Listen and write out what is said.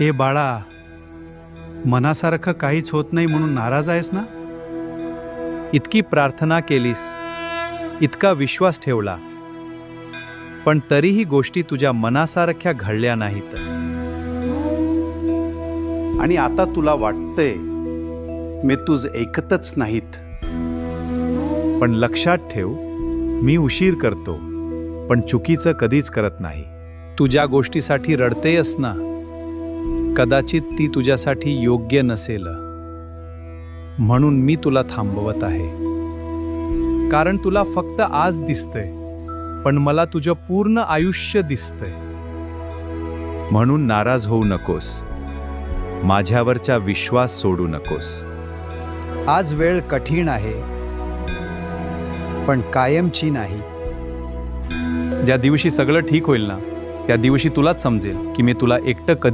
ए बाळा, मनासारखं काहीच होत नाही म्हणून नाराज आहेस ना? इतकी प्रार्थना केलीस, इतका विश्वास ठेवला, पण तरीही गोष्टी तुझ्या मनासारख्या घडल्या नाहीत. आणि आता तुला वाटतंय मी तुझ ऐकतच नाहीत. पण लक्षात ठेव, मी उशीर करतो, पण चुकीचं कधीच करत नाही. तू ज्या गोष्टीसाठी रडतेयस ना, कदाचित ती तुझ्यासाठी योग्य नसेल. म्हणून मी तुला थांबवत आहे. कारण तुला फक्त आज दिसतंय, पण मला तुझं पूर्ण आयुष्य दिसतंय. म्हणून नाराज होऊ नकोस, माझ्यावरचा विश्वास सोडू नकोस. आज वेळ कठीण आहे, पण कायमची नाही. ज्या दिवशी सगळं ठीक होईल ना, त्या दिवशी तुलाच समजेल की मी तुला एकटं कधी